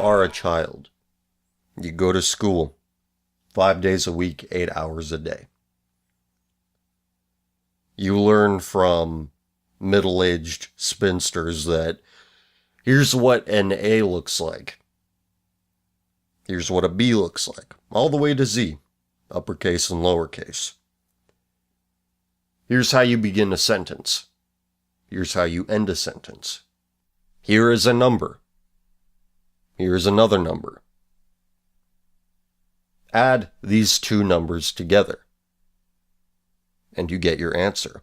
are a child. You go to school 5 days a week, 8 hours a day. You learn from middle-aged spinsters that here's what an A looks like. Here's what a B looks like. All the way to Z, uppercase and lowercase. Here's how you begin a sentence. Here's how you end a sentence. Here is a number. Here is another number. Add these two numbers together, and you get your answer.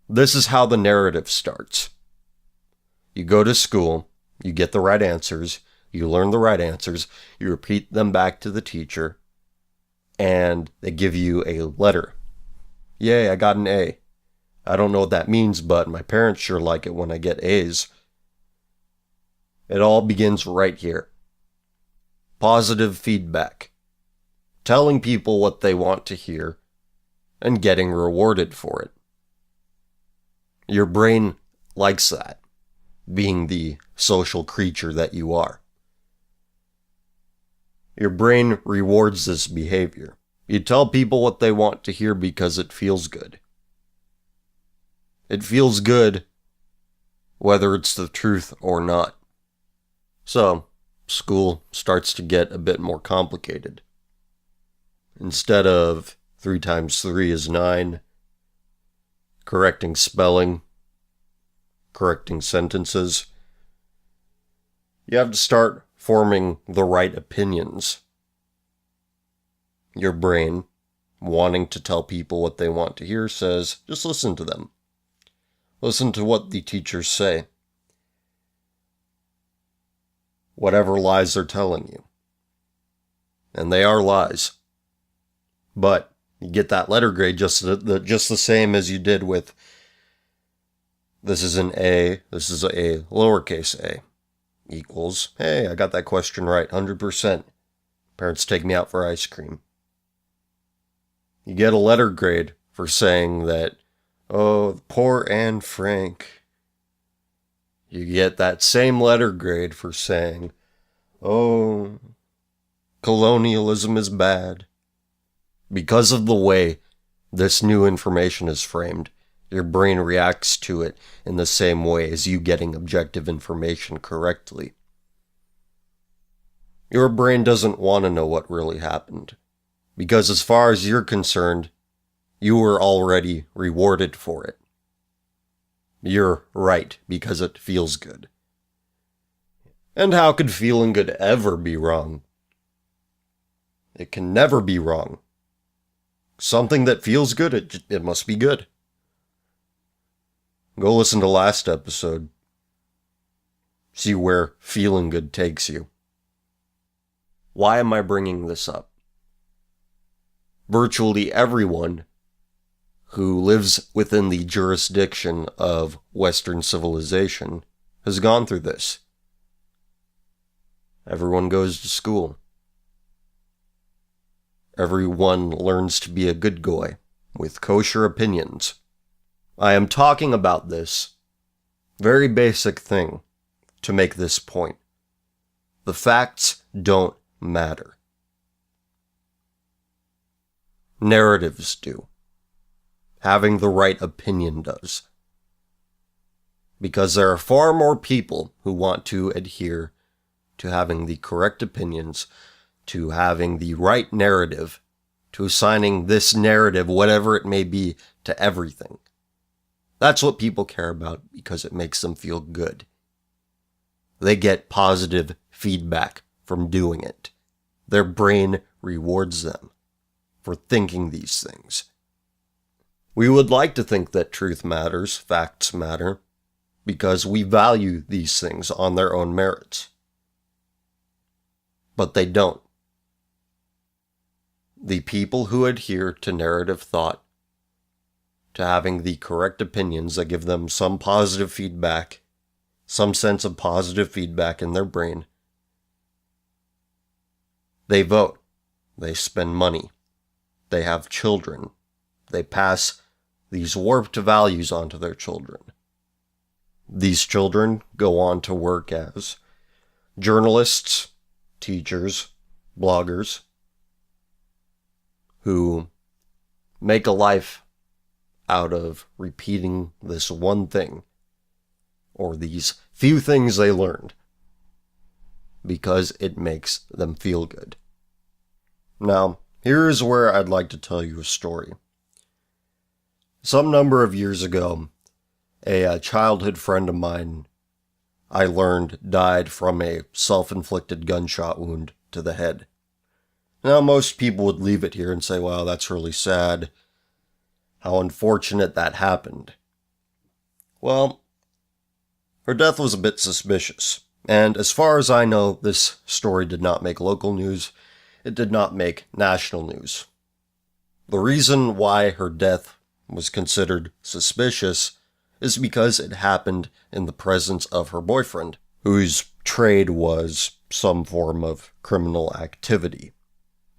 This is how the narrative starts. You go to school, you get the right answers, you learn the right answers, you repeat them back to the teacher, and they give you a letter. Yay, I got an A. I don't know what that means, but my parents sure like it when I get A's. It all begins right here. Positive feedback. Telling people what they want to hear and getting rewarded for it. Your brain likes that, being the social creature that you are. Your brain rewards this behavior. You tell people what they want to hear because it feels good. It feels good whether it's the truth or not. So, school starts to get a bit more complicated. Instead of 3 times 3 is 9, correcting spelling, correcting sentences, you have to start forming the right opinions. Your brain, wanting to tell people what they want to hear, says, just listen to them. Listen to what the teachers say. Whatever lies they're telling you. And they are lies. But you get that letter grade just the same as you did with this is an A, this is a lowercase a, equals, hey, I got that question right, 100%. Parents take me out for ice cream. You get a letter grade for saying that, oh, poor Anne Frank. You get that same letter grade for saying, oh, colonialism is bad. Because of the way this new information is framed, your brain reacts to it in the same way as you getting objective information correctly. Your brain doesn't want to know what really happened, because as far as you're concerned, you were already rewarded for it. You're right because it feels good. And how could feeling good ever be wrong? It can never be wrong. Something that feels good, it must be good. Go listen to last episode. See where feeling good takes you. Why am I bringing this up? Virtually everyone who lives within the jurisdiction of Western civilization has gone through this. Everyone goes to school. Everyone learns to be a good guy with kosher opinions. I am talking about this very basic thing to make this point. The facts don't matter. Narratives do. Having the right opinion does. Because there are far more people who want to adhere to having the correct opinions, to having the right narrative, to assigning this narrative, whatever it may be, to everything. That's what people care about because it makes them feel good. They get positive feedback from doing it. Their brain rewards them for thinking these things. We would like to think that truth matters, facts matter, because we value these things on their own merits. But they don't. The people who adhere to narrative thought, to having the correct opinions that give them some positive feedback, some sense of positive feedback in their brain, they vote, they spend money, they have children, they pass these warped values onto their children. These children go on to work as journalists, teachers, bloggers, who make a life out of repeating this one thing, or these few things they learned, because it makes them feel good. Now, here is where I'd like to tell you a story. Some number of years ago, a childhood friend of mine, I learned, died from a self-inflicted gunshot wound to the head. Now, most people would leave it here and say, wow, that's really sad. How unfortunate that happened. Well, her death was a bit suspicious. And as far as I know, this story did not make local news. It did not make national news. The reason why her death was considered suspicious is because it happened in the presence of her boyfriend, whose trade was some form of criminal activity.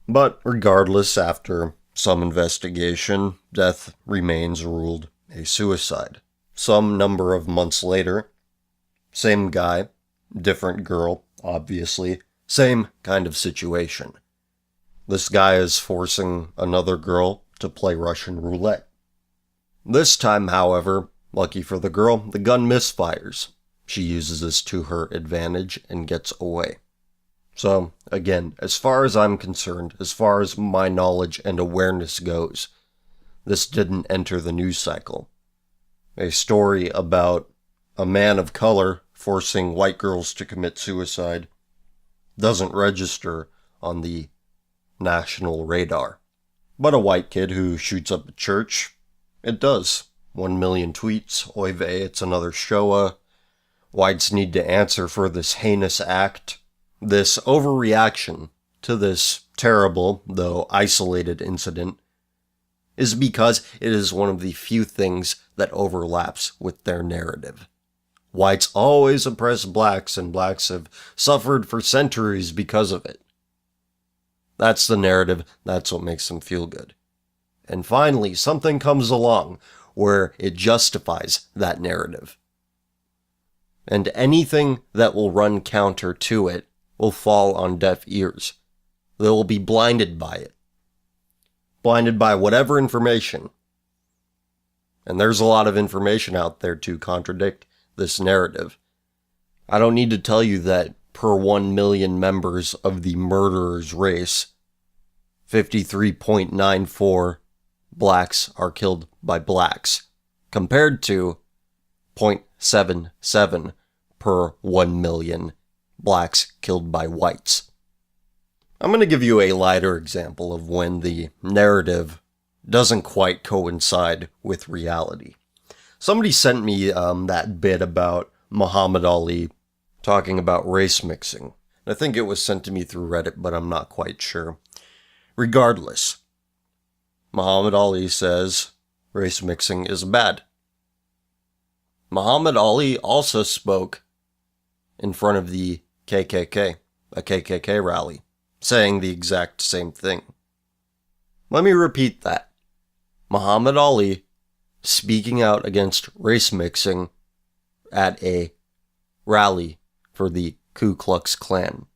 But regardless, after some investigation, death remains ruled a suicide. Some number of months later, same guy, different girl, obviously, same kind of situation. This guy is forcing another girl to play Russian roulette. This time, however, lucky for the girl, the gun misfires. She uses this to her advantage and gets away. So, again, as far as I'm concerned, as far as my knowledge and awareness goes, this didn't enter the news cycle. A story about a man of color forcing white girls to commit suicide doesn't register on the national radar. But a white kid who shoots up a church, it does. 1 million tweets, oy vey, it's another Shoah. Whites need to answer for this heinous act. This overreaction to this terrible, though isolated incident is because it is one of the few things that overlaps with their narrative. Whites always oppress blacks, and blacks have suffered for centuries because of it. That's the narrative, that's what makes them feel good. And finally, something comes along where it justifies that narrative. And anything that will run counter to it will fall on deaf ears. They will be blinded by it. Blinded by whatever information. And there's a lot of information out there to contradict this narrative. I don't need to tell you that per 1 million members of the murderer's race, 53.94 blacks are killed by blacks, compared to 0.77 per 1 million blacks killed by whites. I'm going to give you a lighter example of when the narrative doesn't quite coincide with reality. Somebody sent me that bit about Muhammad Ali talking about race mixing. I think it was sent to me through Reddit, but I'm not quite sure. Regardless, Muhammad Ali says race mixing is bad. Muhammad Ali also spoke in front of the KKK, a KKK rally, saying the exact same thing. Let me repeat that. Muhammad Ali speaking out against race mixing at a rally for the Ku Klux Klan.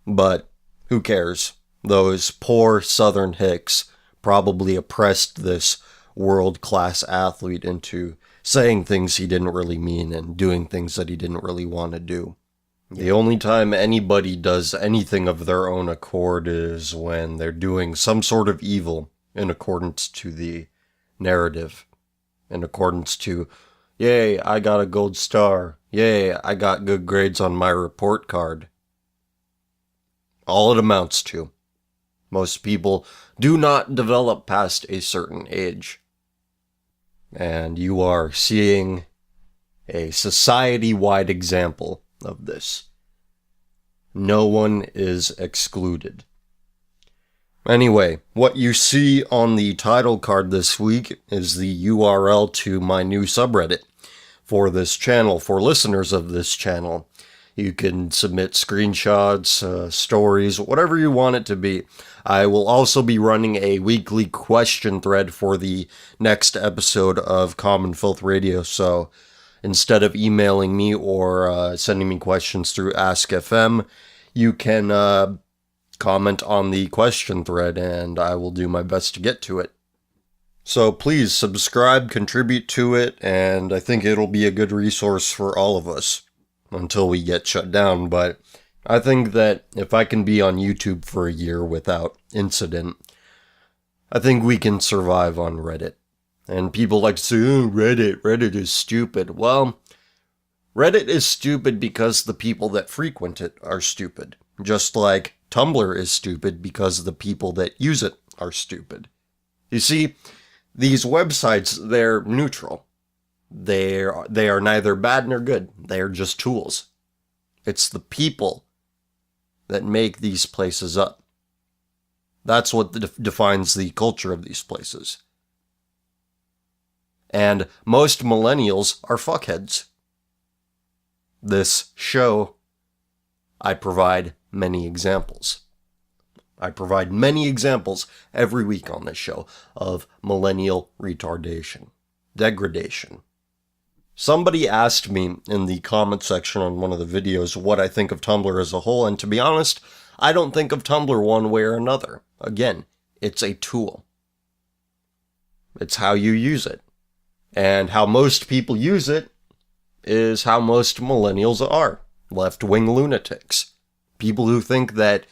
But who cares? Those poor Southern hicks probably oppressed this world-class athlete into saying things he didn't really mean and doing things that he didn't really want to do. The only time anybody does anything of their own accord is when they're doing some sort of evil in accordance to the narrative. In accordance to, yay, I got a gold star. Yay, I got good grades on my report card. All it amounts to. Most people do not develop past a certain age. And you are seeing a society-wide example of this. No one is excluded. Anyway, what you see on the title card this week is the URL to my new subreddit for this channel, for listeners of this channel. You can submit screenshots, stories, whatever you want it to be. I will also be running a weekly question thread for the next episode of Common Filth Radio, so instead of emailing me or sending me questions through Ask FM, you can comment on the question thread, and I will do my best to get to it. So please subscribe, contribute to it, and I think it'll be a good resource for all of us until we get shut down. But I think that if I can be on YouTube for a year without incident, I think we can survive on Reddit. And people like to say, oh, Reddit is stupid. Well, Reddit is stupid because the people that frequent it are stupid. Just like Tumblr is stupid because the people that use it are stupid. You see, these websites, they're neutral. They are neither bad nor good. They are just tools. It's the people that make these places up. That's what defines the culture of these places. And most millennials are fuckheads. This show, I provide many examples. I provide many examples every week on this show of millennial retardation, degradation. Somebody asked me in the comment section on one of the videos what I think of Tumblr as a whole, and to be honest, I don't think of Tumblr one way or another. Again, it's a tool. It's how you use it. And how most people use it is how most millennials are. Left-wing lunatics. People who think that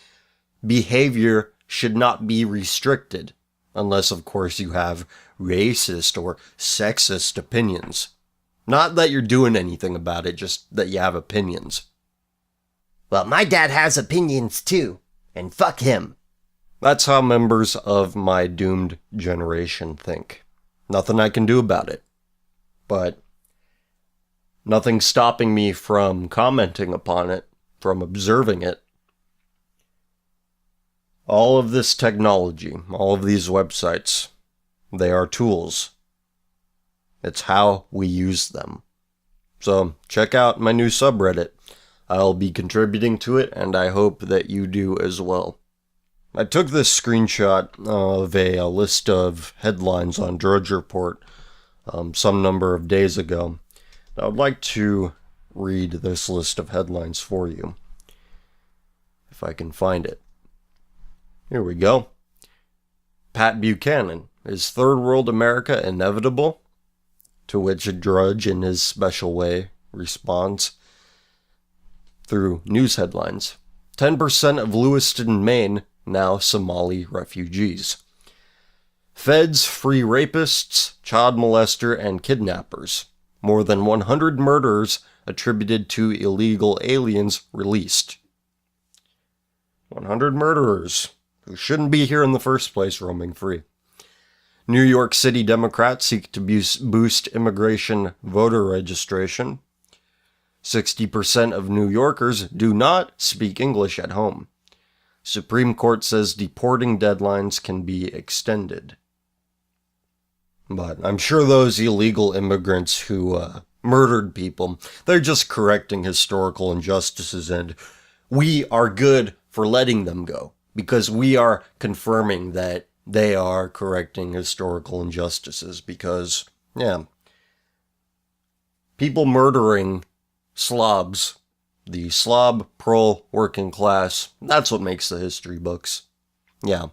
behavior should not be restricted, unless, of course, you have racist or sexist opinions. Not that you're doing anything about it, just that you have opinions. Well, my dad has opinions too, and fuck him. That's how members of my doomed generation think. Nothing I can do about it. But nothing stopping me from commenting upon it, from observing it. All of this technology, all of these websites, they are tools. It's how we use them. So check out my new subreddit. I'll be contributing to it, and I hope that you do as well. I took this screenshot of a list of headlines on Drudge Report some number of days ago. I would like to read this list of headlines for you, if I can find it. Here we go. Pat Buchanan, is third world America inevitable? To which a Drudge, in his special way, responds through news headlines. 10% of Lewiston, Maine, now Somali refugees. Feds free rapists, child molester, and kidnappers. More than 100 murders attributed to illegal aliens released. 100 murderers who shouldn't be here in the first place roaming free. New York City Democrats seek to boost immigration voter registration. 60% of New Yorkers do not speak English at home. Supreme Court says deporting deadlines can be extended. But I'm sure those illegal immigrants who murdered people, they're just correcting historical injustices, and we are good for letting them go, because we are confirming that they are correcting historical injustices, because, yeah, people murdering slobs, the slob pro working class, that's what makes the history books. Yeah.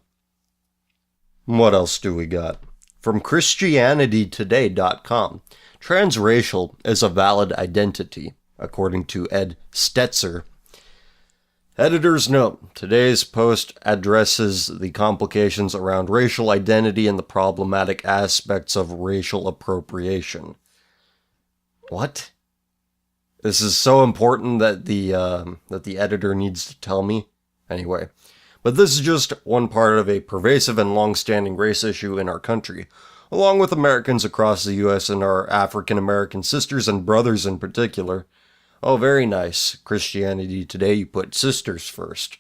What else do we got? From ChristianityToday.com, transracial is a valid identity, according to Ed Stetzer. Editor's note, today's post addresses the complications around racial identity and the problematic aspects of racial appropriation. What? This is so important that the editor needs to tell me? Anyway. But this is just one part of a pervasive and long-standing race issue in our country, along with Americans across the U.S. and our African-American sisters and brothers in particular. Oh, very nice. Christianity Today, you put sisters first.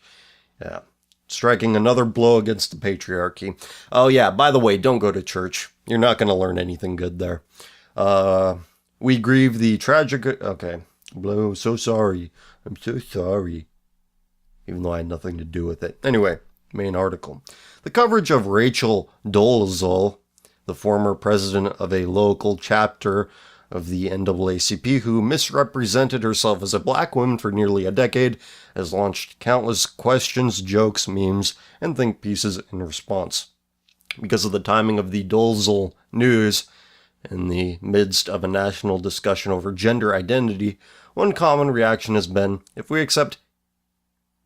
Yeah. Striking another blow against the patriarchy. Oh yeah, by the way, don't go to church. You're not going to learn anything good there. We grieve the tragic... Okay. Blow, so sorry. I'm so sorry. Even though I had nothing to do with it. Anyway, main article. The coverage of Rachel Dolezal, the former president of a local chapter of the NAACP, who misrepresented herself as a black woman for nearly a decade, has launched countless questions, jokes, memes, and think pieces in response. Because of the timing of the Dolezal news, in the midst of a national discussion over gender identity, one common reaction has been, if we accept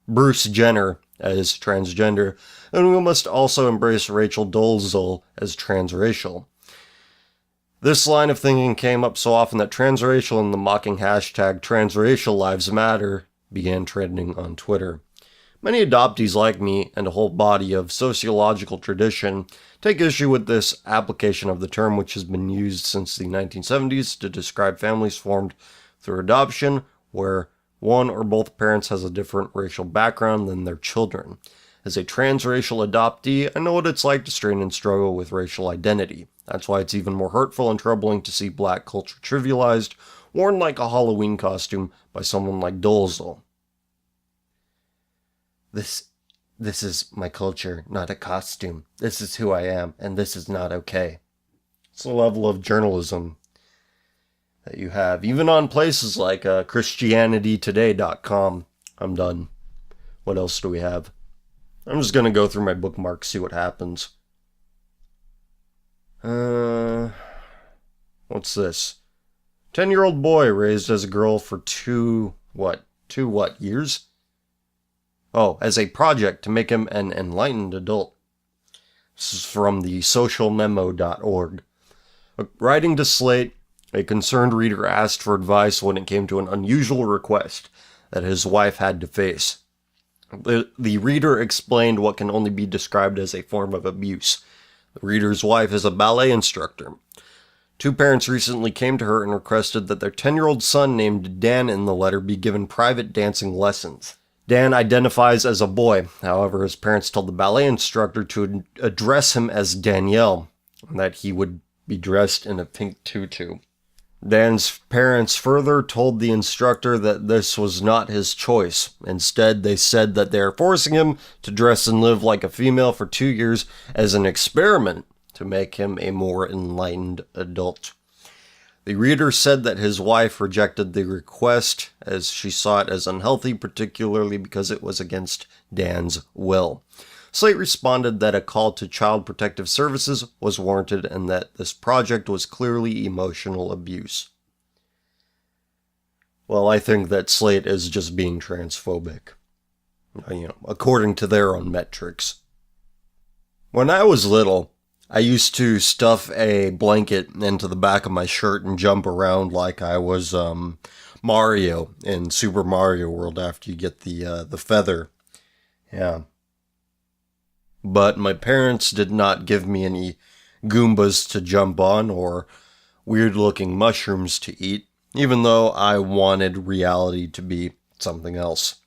Bruce Jenner as transgender, then we must also embrace Rachel Dolezal as transracial. This line of thinking came up so often that transracial and the mocking hashtag transracial lives matter began trending on Twitter. Many adoptees like me and a whole body of sociological tradition take issue with this application of the term, which has been used since the 1970s to describe families formed through adoption where one or both parents has a different racial background than their children. As a transracial adoptee, I know what it's like to strain and struggle with racial identity. That's why it's even more hurtful and troubling to see black culture trivialized, worn like a Halloween costume by someone like Dolezal. This is my culture, not a costume. This is who I am, and this is not okay. It's the level of journalism that you have, even on places like ChristianityToday.com. I'm done. What else do we have? I'm just gonna go through my bookmarks, see what happens. What's this? 10-year-old boy raised as a girl for two years? Oh, as a project to make him an enlightened adult. This is from the socialmemo.org. Writing to Slate, a concerned reader asked for advice when it came to an unusual request that his wife had to face. The reader explained what can only be described as a form of abuse. The reader's wife is a ballet instructor. Two parents recently came to her and requested that their 10-year-old son named Dan in the letter be given private dancing lessons. Dan identifies as a boy. However, his parents told the ballet instructor to address him as Danielle, and that he would be dressed in a pink tutu. Dan's parents further told the instructor that this was not his choice. Instead, they said that they are forcing him to dress and live like a female for 2 years as an experiment to make him a more enlightened adult. The reader said that his wife rejected the request as she saw it as unhealthy, particularly because it was against Dan's will. Slate responded that a call to Child Protective Services was warranted and that this project was clearly emotional abuse. Well, I think that Slate is just being transphobic, according to their own metrics. When I was little, I used to stuff a blanket into the back of my shirt and jump around like I was Mario in Super Mario World after you get the feather. Yeah. But my parents did not give me any Goombas to jump on or weird-looking mushrooms to eat, even though I wanted reality to be something else.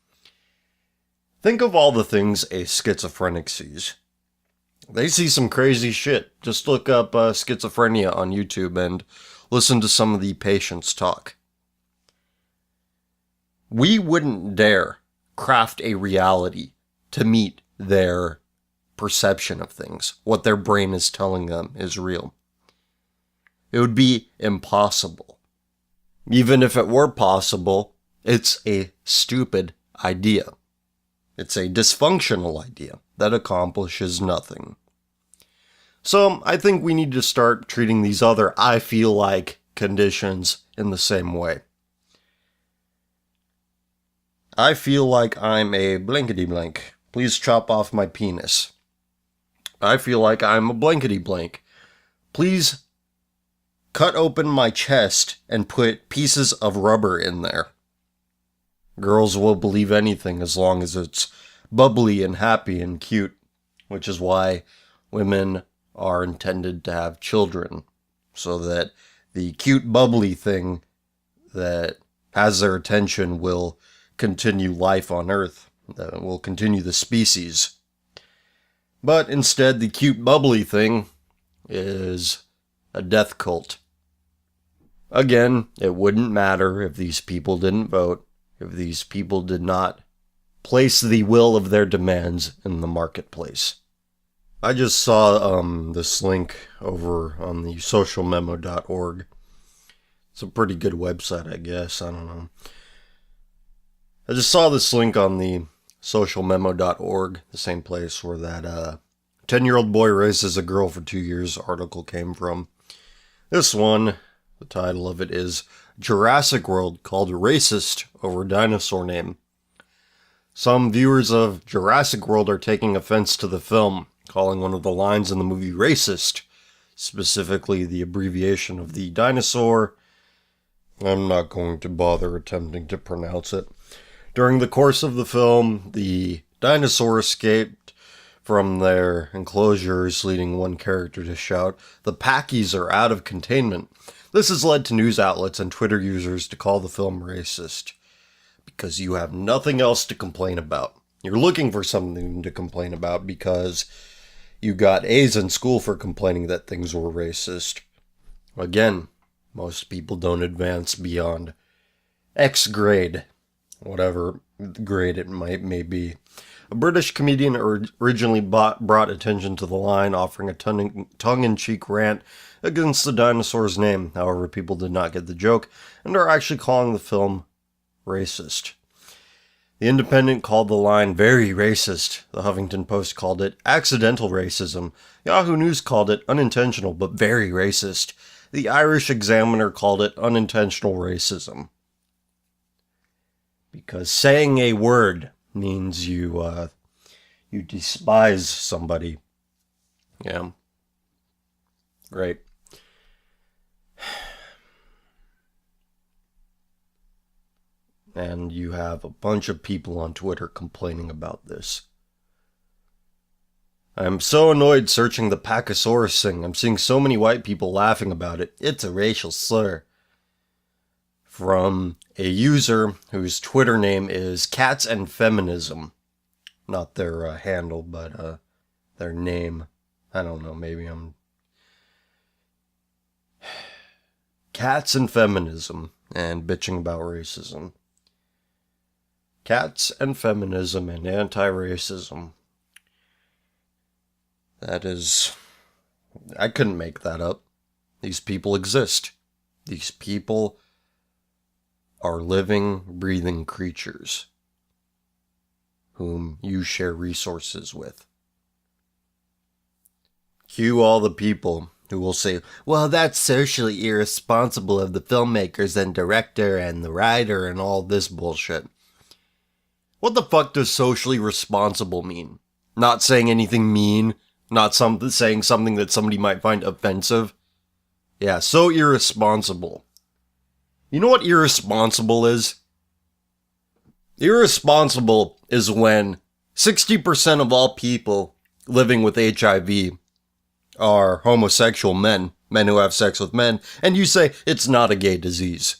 Think of all the things a schizophrenic sees. They see some crazy shit. Just look up schizophrenia on YouTube and listen to some of the patients talk. We wouldn't dare craft a reality to meet their perception of things. What their brain is telling them is real. It would be impossible. Even if it were possible, it's a stupid idea. It's a dysfunctional idea that accomplishes nothing. So I think we need to start treating these other I feel like conditions in the same way. I feel like I'm a blankety blank. Please chop off my penis. I feel like I'm a blankety blank. Please cut open my chest and put pieces of rubber in there. Girls will believe anything as long as it's bubbly and happy and cute, which is why women are intended to have children, so that the cute bubbly thing that has their attention will continue life on Earth, that will continue the species. But instead, the cute bubbly thing is a death cult. Again, it wouldn't matter if these people didn't vote, if these people did not place the will of their demands in the marketplace. I just saw this link over on the socialmemo.org. It's a pretty good website, I guess. I don't know. I just saw this link on the socialmemo.org, the same place where that 10-year-old boy raises a girl for 2 years article came from. This one, the title of it is Jurassic World Called Racist Over Dinosaur Name. Some viewers of Jurassic World are taking offense to the film, calling one of the lines in the movie racist, specifically the abbreviation of the dinosaur. I'm not going to bother attempting to pronounce it. During the course of the film, the dinosaur escaped from their enclosures, leading one character to shout, "The Packies are out of containment." This has led to news outlets and Twitter users to call the film racist, because you have nothing else to complain about. You're looking for something to complain about because you got A's in school for complaining that things were racist. Again, most people don't advance beyond X grade, whatever grade it may be. A British comedian originally brought attention to the line, offering a tongue-in-cheek rant against the dinosaur's name. However, people did not get the joke and are actually calling the film racist. The Independent called the line very racist. The Huffington Post called it accidental racism. Yahoo News called it unintentional but very racist. The Irish Examiner called it unintentional racism. Because saying a word means you despise somebody. Yeah. Great. And you have a bunch of people on Twitter complaining about this. I'm so annoyed searching the Pachysaurus thing. I'm seeing so many white people laughing about it. It's a racial slur. From a user whose Twitter name is Cats and Feminism. Not their handle, but their name. I don't know, maybe I'm... Cats and Feminism and bitching about racism. Cats and feminism and anti-racism. That is... I couldn't make that up. These people exist. These people are living, breathing creatures whom you share resources with. Cue all the people who will say, well, that's socially irresponsible of the filmmakers and director and the writer and all this bullshit. What the fuck does socially responsible mean? Not saying anything mean, not saying something that somebody might find offensive. Yeah, so irresponsible. You know what irresponsible is? Irresponsible is when 60% of all people living with HIV are homosexual men who have sex with men, and you say it's not a gay disease.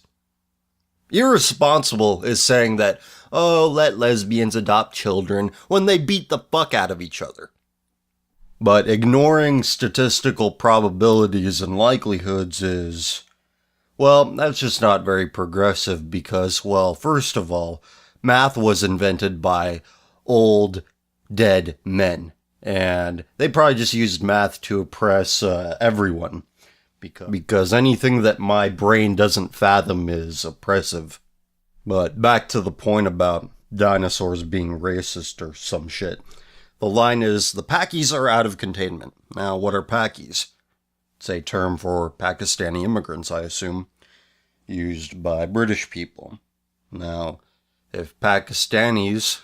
Irresponsible is saying that, oh, let lesbians adopt children when they beat the fuck out of each other. But ignoring statistical probabilities and likelihoods is, well, that's just not very progressive because, well, first of all, math was invented by old, dead men. And they probably just used math to oppress everyone. Because anything that my brain doesn't fathom is oppressive. But back to the point about dinosaurs being racist or some shit. The line is, the Packies are out of containment. Now, what are Packies? It's a term for Pakistani immigrants, I assume, used by British people. Now, if Pakistanis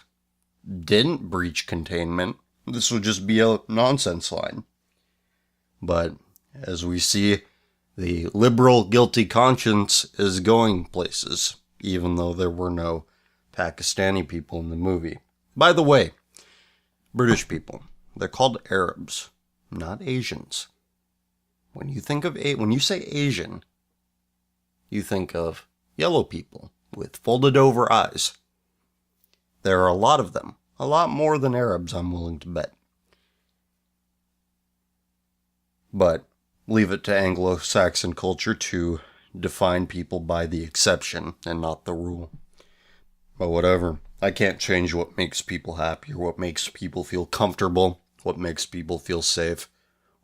didn't breach containment, this would just be a nonsense line. But as we see, the liberal guilty conscience is going places, even though there were no Pakistani people in the movie. By the way, British people, they're called Arabs, not Asians. When you say Asian, you think of yellow people with folded over eyes. There are a lot of them. A lot more than Arabs, I'm willing to bet. But leave it to Anglo-Saxon culture to define people by the exception and not the rule. But whatever. I can't change what makes people happy or what makes people feel comfortable, what makes people feel safe,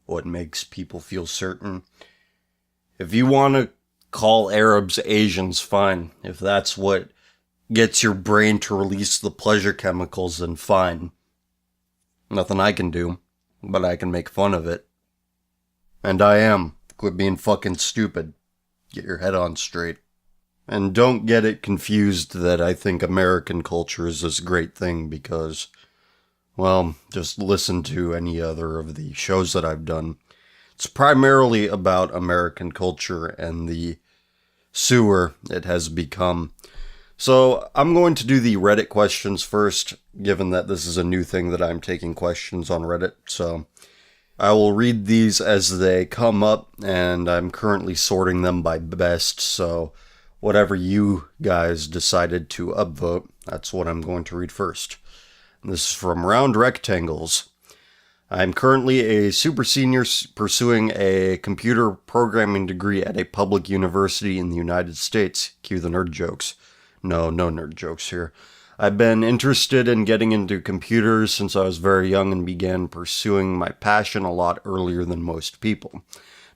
what makes people feel certain. If you want to call Arabs Asians, fine. If that's what gets your brain to release the pleasure chemicals, then fine. Nothing I can do, but I can make fun of it. And I am. Quit being fucking stupid. Get your head on straight. And don't get it confused that I think American culture is this great thing because, well, just listen to any other of the shows that I've done. It's primarily about American culture and the sewer it has become. So I'm going to do the Reddit questions first, given that this is a new thing that I'm taking questions on Reddit. So I will read these as they come up, and I'm currently sorting them by best. So whatever you guys decided to upvote, that's what I'm going to read first. And this is from Round Rectangles. I'm currently a super senior pursuing a computer programming degree at a public university in the United States. Cue the nerd jokes. No nerd jokes here. I've been interested in getting into computers since I was very young and began pursuing my passion a lot earlier than most people.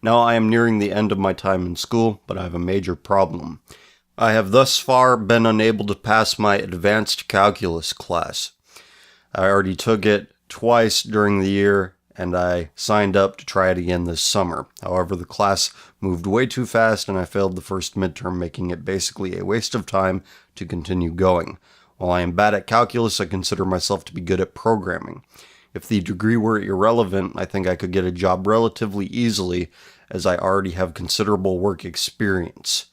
Now I am nearing the end of my time in school, but I have a major problem. I have thus far been unable to pass my advanced calculus class. I already took it twice during the year, and I signed up to try it again this summer. However, the class moved way too fast and I failed the first midterm, making it basically a waste of time to continue going. While I am bad at calculus, I consider myself to be good at programming. If the degree were irrelevant, I think I could get a job relatively easily, as I already have considerable work experience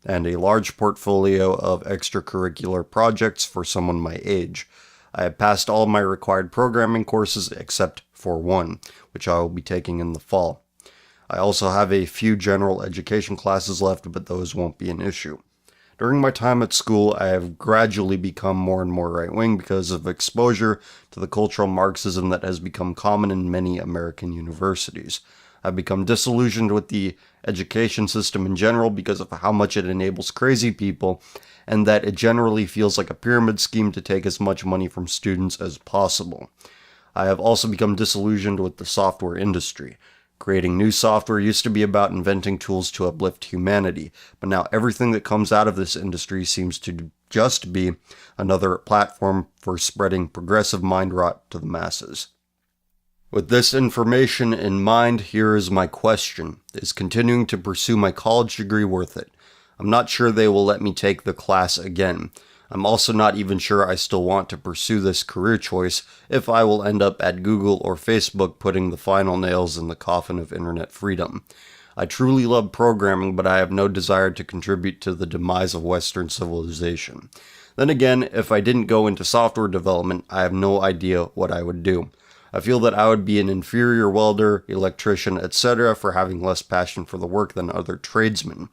and a large portfolio of extracurricular projects for someone my age. I have passed all my required programming courses except for one, which I will be taking in the fall. I also have a few general education classes left, but those won't be an issue. During my time at school, I have gradually become more and more right-wing because of exposure to the cultural Marxism that has become common in many American universities. I've become disillusioned with the education system in general because of how much it enables crazy people, and that it generally feels like a pyramid scheme to take as much money from students as possible. I have also become disillusioned with the software industry. Creating new software used to be about inventing tools to uplift humanity, but now everything that comes out of this industry seems to just be another platform for spreading progressive mind rot to the masses. With this information in mind, here is my question. Is continuing to pursue my college degree worth it? I'm not sure they will let me take the class again. I'm also not even sure I still want to pursue this career choice if I will end up at Google or Facebook putting the final nails in the coffin of internet freedom. I truly love programming, but I have no desire to contribute to the demise of Western civilization. Then again, if I didn't go into software development, I have no idea what I would do. I feel that I would be an inferior welder, electrician, etc. for having less passion for the work than other tradesmen.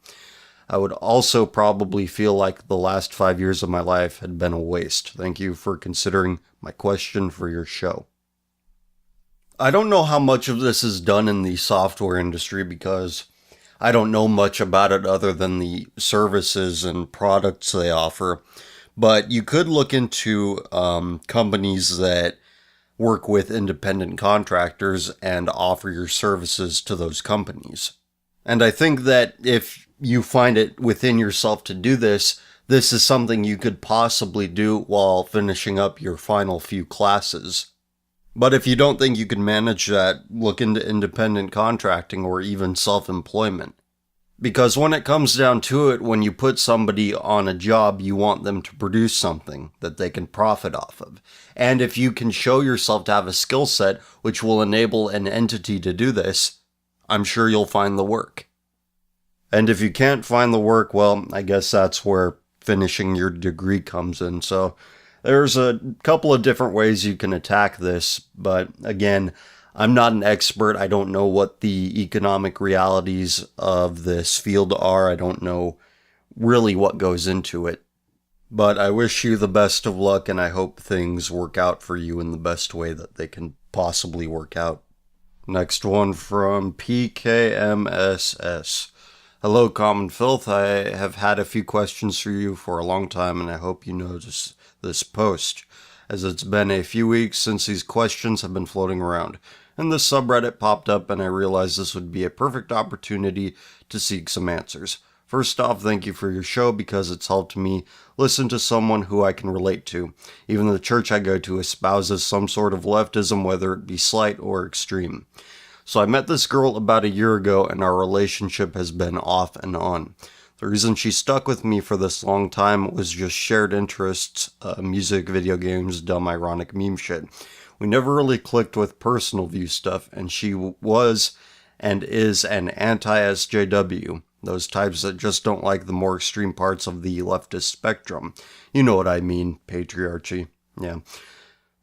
I would also probably feel like the last 5 years of my life had been a waste. Thank you for considering my question for your show. I don't know how much of this is done in the software industry because I don't know much about it other than the services and products they offer. But you could look into companies that work with independent contractors and offer your services to those companies. And I think that if you find it within yourself to do this, this is something you could possibly do while finishing up your final few classes. But if you don't think you can manage that, look into independent contracting or even self-employment. Because when it comes down to it, when you put somebody on a job, you want them to produce something that they can profit off of. And if you can show yourself to have a skill set which will enable an entity to do this, I'm sure you'll find the work. And if you can't find the work, well, I guess that's where finishing your degree comes in. So there's a couple of different ways you can attack this, but again, I'm not an expert. I don't know what the economic realities of this field are. I don't know really what goes into it. But I wish you the best of luck, and I hope things work out for you in the best way that they can possibly work out. Next one from PKMSS. Hello, Common Filth. I have had a few questions for you for a long time, and I hope you notice this post, as it's been a few weeks since these questions have been floating around. And this subreddit popped up, and I realized this would be a perfect opportunity to seek some answers. First off, thank you for your show because it's helped me listen to someone who I can relate to. Even the church I go to espouses some sort of leftism, whether it be slight or extreme. So I met this girl about a year ago and our relationship has been off and on. The reason she stuck with me for this long time was just shared interests, music, video games, dumb ironic meme shit. We never really clicked with personal view stuff, and she was and is an anti-SJW. Those types that just don't like the more extreme parts of the leftist spectrum. You know what I mean, patriarchy. Yeah.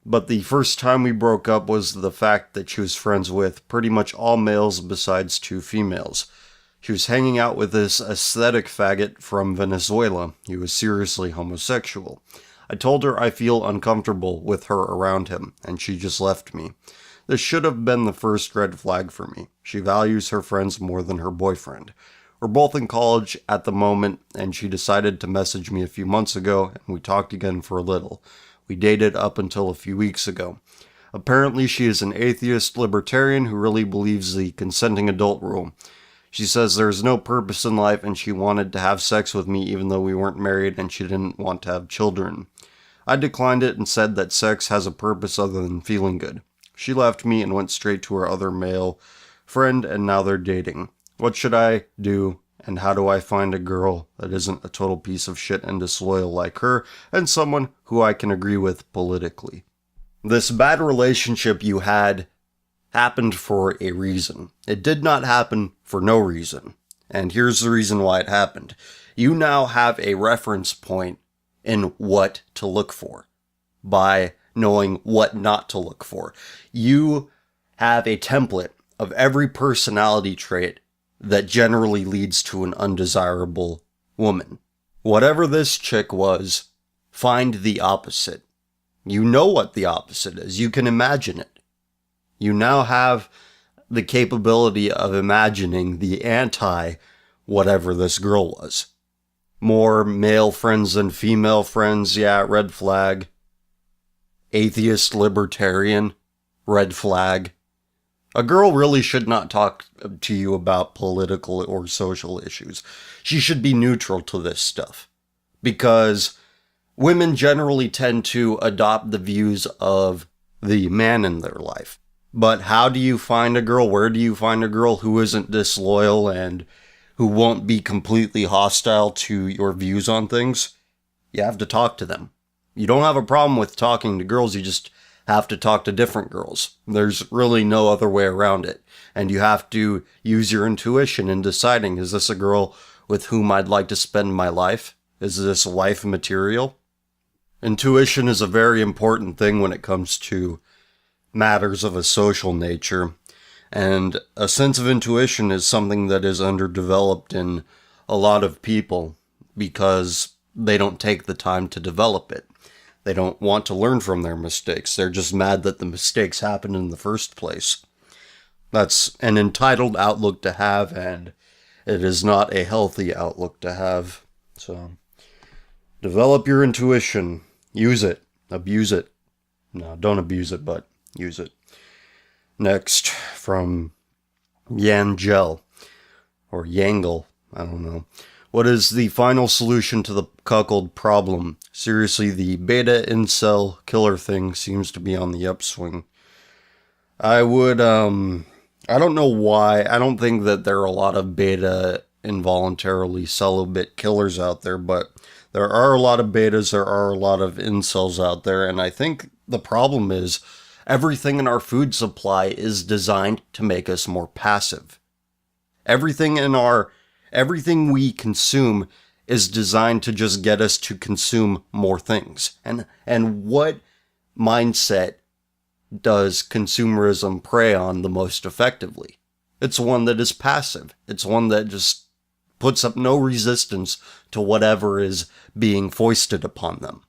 But the first time we broke up was the fact that she was friends with pretty much all males besides 2 females. She was hanging out with this aesthetic faggot from Venezuela. He was seriously homosexual. I told her I feel uncomfortable with her around him, and she just left me. This should have been the first red flag for me. She values her friends more than her boyfriend. We're both in college at the moment, and she decided to message me a few months ago, and we talked again for a little. We dated up until a few weeks ago. Apparently, she is an atheist libertarian who really believes the consenting adult rule. She says there's no purpose in life, and she wanted to have sex with me even though we weren't married and she didn't want to have children. I declined it and said that sex has a purpose other than feeling good. She left me and went straight to her other male friend, and now they're dating. What should I do, and how do I find a girl that isn't a total piece of shit and disloyal like her, and someone who I can agree with politically? This bad relationship you had happened for a reason. It did not happen for no reason. And here's the reason why it happened. You now have a reference point in what to look for by knowing what not to look for. You have a template of every personality trait that generally leads to an undesirable woman. Whatever this chick was, find the opposite. You know what the opposite is. You can imagine it. You now have the capability of imagining the anti-whatever this girl was. More male friends than female friends, yeah, red flag. Atheist libertarian, red flag. A girl really should not talk to you about political or social issues. She should be neutral to this stuff. Because women generally tend to adopt the views of the man in their life. But how do you find a girl? Where do you find a girl who isn't disloyal and who won't be completely hostile to your views on things? You have to talk to them. You don't have a problem with talking to girls, you just have to talk to different girls. There's really no other way around it. And you have to use your intuition in deciding, is this a girl with whom I'd like to spend my life? Is this wife material? Intuition is a very important thing when it comes to matters of a social nature. And a sense of intuition is something that is underdeveloped in a lot of people because they don't take the time to develop it. They don't want to learn from their mistakes. They're just mad that the mistakes happened in the first place. That's an entitled outlook to have, and it is not a healthy outlook to have. So, develop your intuition. Use it. Abuse it. No, don't abuse it, but use it. Next, from Yangel, or Yangle, I don't know. What is the final solution to the cuckold problem? Seriously, the beta incel killer thing seems to be on the upswing. I don't know why. I don't think that there are a lot of beta involuntarily celibate killers out there, but there are a lot of betas, there are a lot of incels out there, and I think the problem is everything in our food supply is designed to make us more passive. Everything we consume is designed to just get us to consume more things. And what mindset does consumerism prey on the most effectively? It's one that is passive. It's one that just puts up no resistance to whatever is being foisted upon them.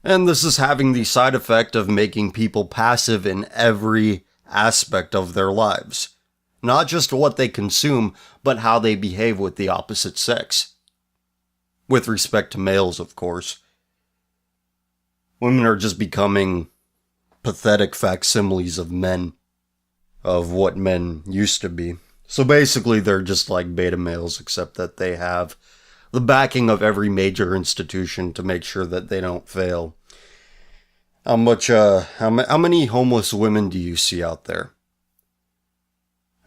And this is having the side effect of making people passive in every aspect of their lives. Not just what they consume, but how they behave with the opposite sex. With respect to males, of course. Women are just becoming pathetic facsimiles of men, of what men used to be. So basically, they're just like beta males, except that they have the backing of every major institution to make sure that they don't fail. How many homeless women do you see out there?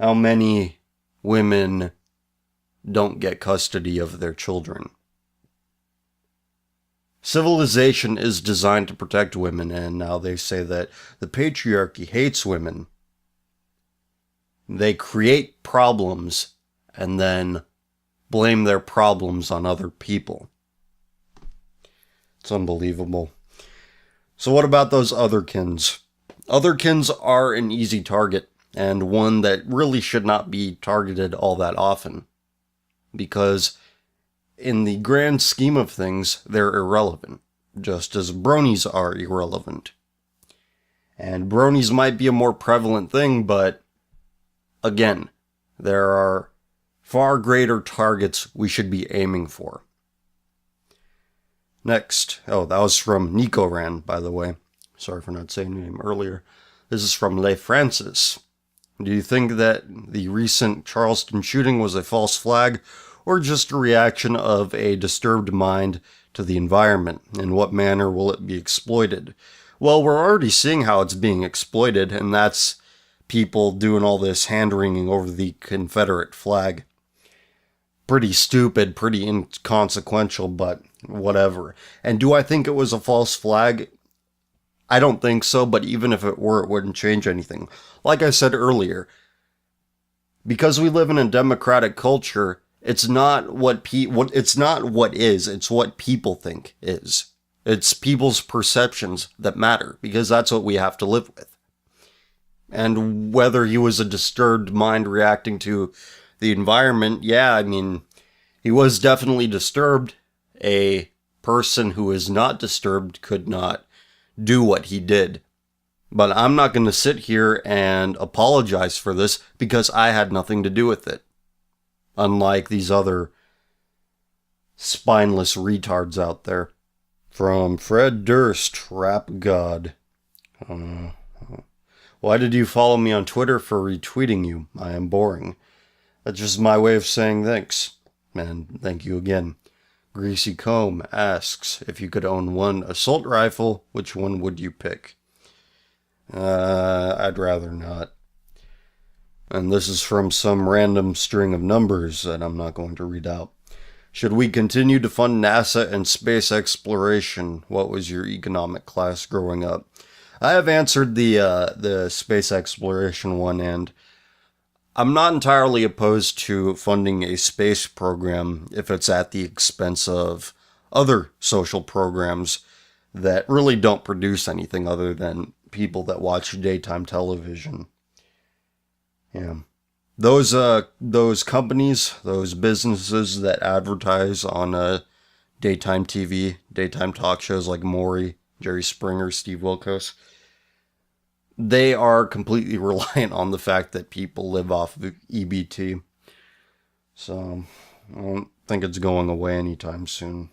How many women don't get custody of their children? Civilization is designed to protect women, and now they say that the patriarchy hates women. They create problems and then blame their problems on other people. It's unbelievable. So what about those otherkins? Otherkins are an easy target, and one that really should not be targeted all that often. Because in the grand scheme of things, they're irrelevant, just as bronies are irrelevant. And bronies might be a more prevalent thing, but again, there are far greater targets we should be aiming for. Next, that was from Nico Ran, by the way. Sorry for not saying your name earlier. This is from Le Francis. Do you think that the recent Charleston shooting was a false flag, or just a reaction of a disturbed mind to the environment? In what manner will it be exploited? Well, we're already seeing how it's being exploited, and that's people doing all this hand-wringing over the Confederate flag. Pretty stupid, pretty inconsequential, but whatever. And do I think it was a false flag? I don't think so, but even if it were, it wouldn't change anything. Like I said earlier, because we live in a democratic culture, it's not what is, it's what people think is. It's people's perceptions that matter, because that's what we have to live with. And whether he was a disturbed mind reacting to the environment, yeah, I mean, he was definitely disturbed. A person who is not disturbed could not do what he did. But I'm not going to sit here and apologize for this because I had nothing to do with it. Unlike these other spineless retards out there. From Fred Durst, Rap God. Why did you follow me on Twitter for retweeting you? I am boring. That's just my way of saying thanks. And thank you again. Greasy Comb asks, if you could own one assault rifle, which one would you pick? I'd rather not. And this is from some random string of numbers that I'm not going to read out. Should we continue to fund NASA and space exploration? What was your economic class growing up? I have answered the space exploration one, and I'm not entirely opposed to funding a space program if it's at the expense of other social programs that really don't produce anything other than people that watch daytime television. Yeah. Those companies, those businesses that advertise on daytime TV, daytime talk shows like Maury, Jerry Springer, Steve Wilkos, they are completely reliant on the fact that people live off of EBT. So, I don't think it's going away anytime soon.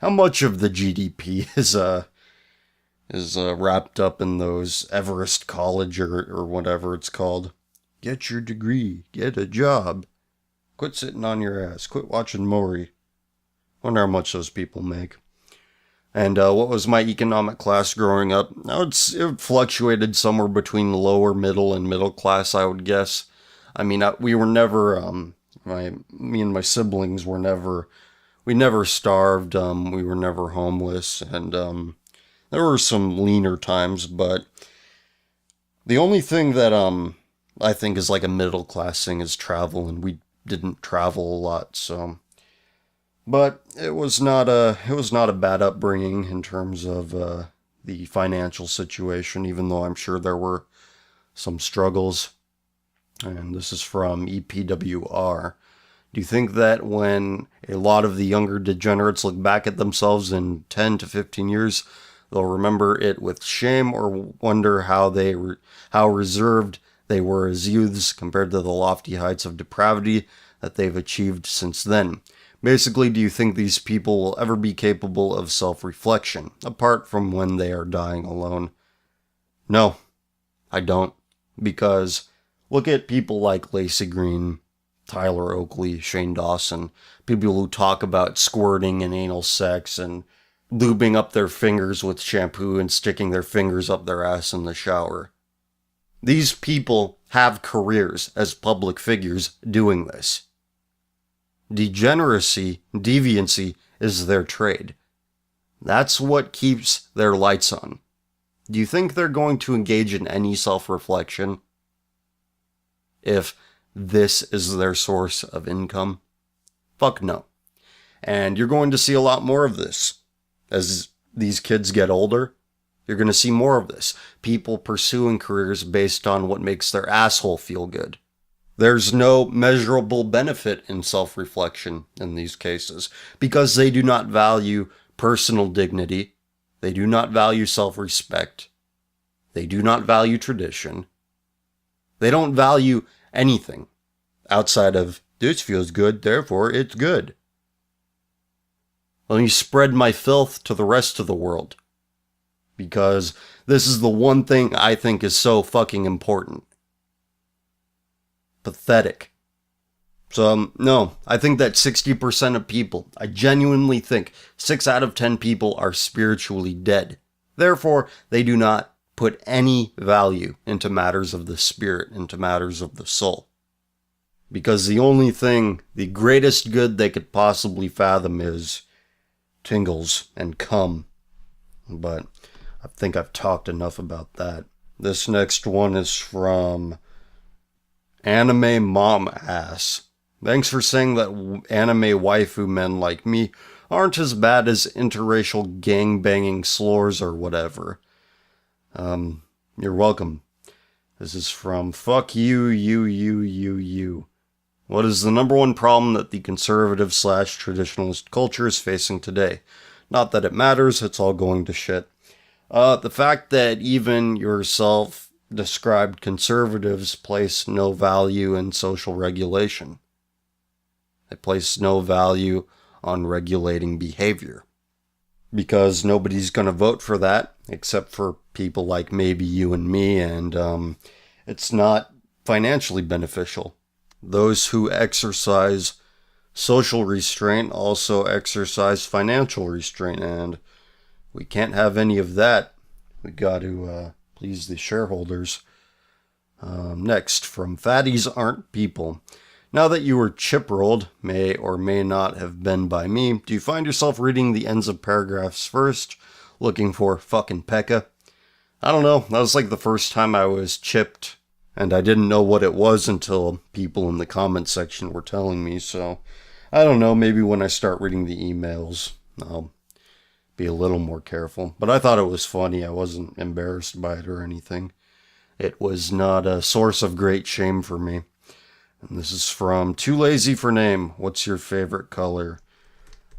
How much of the GDP is wrapped up in those Everest College or whatever it's called? Get your degree, get a job, quit sitting on your ass, quit watching Maury. Wonder how much those people make. And what was my economic class growing up? It fluctuated somewhere between lower, middle, and middle class, I would guess. I mean, we were never, me and my siblings were never, we never starved, we were never homeless, and there were some leaner times, but the only thing that I think is like a middle class thing is travel, and we didn't travel a lot, so... But it was not a bad upbringing in terms of the financial situation, even though I'm sure there were some struggles. And this is from EPWR. Do you think that when a lot of the younger degenerates look back at themselves in 10 to 15 years, they'll remember it with shame or wonder how reserved they were as youths compared to the lofty heights of depravity that they've achieved since then? Basically, do you think these people will ever be capable of self-reflection, apart from when they are dying alone? No, I don't. Because Look at people like Lacey Green, Tyler Oakley, Shane Dawson, people who talk about squirting and anal sex and lubing up their fingers with shampoo and sticking their fingers up their ass in the shower. These people have careers as public figures doing this. Degeneracy, deviancy is their trade. That's what keeps their lights on. Do you think they're going to engage in any self-reflection if this is their source of income? Fuck no. And you're going to see a lot more of this. As these kids get older, you're going to see more of this. People pursuing careers based on what makes their asshole feel good. There's no measurable benefit in self-reflection in these cases because they do not value personal dignity. They do not value self-respect. They do not value tradition. They don't value anything outside of, this feels good, therefore it's good. Let me spread my filth to the rest of the world. Because this is the one thing I think is so fucking important. Pathetic. So, no, I think that 60% of people, I genuinely think 6 out of 10 people are spiritually dead. Therefore, they do not put any value into matters of the spirit, into matters of the soul. Because the only thing, the greatest good they could possibly fathom is tingles and cum. But I think I've talked enough about that. This next one is from Anime Mom Ass. Thanks for saying that anime waifu men like me aren't as bad as interracial gangbanging slurs or whatever. You're welcome. This is from Fuck You. What is the number one problem that the conservative/traditionalist culture is facing today? Not that it matters, it's all going to shit. The fact that even your self-described conservatives place no value in social regulation. They place no value on regulating behavior. Because nobody's going to vote for that, except for people like maybe you and me, and it's not financially beneficial. Those who exercise social restraint also exercise financial restraint, and we can't have any of that. We got to please the shareholders. Next, from Fatties Aren't People. Now that you were chip-rolled, may or may not have been by me, do you find yourself reading the ends of paragraphs first, looking for fucking Pekka? I don't know, that was like the first time I was chipped, and I didn't know what it was until people in the comment section were telling me, so I don't know, maybe when I start reading the emails, I'll be a little more careful. But I thought it was funny, I wasn't embarrassed by it or anything. It was not a source of great shame for me. And this is from Too Lazy for Name. What's your favorite color?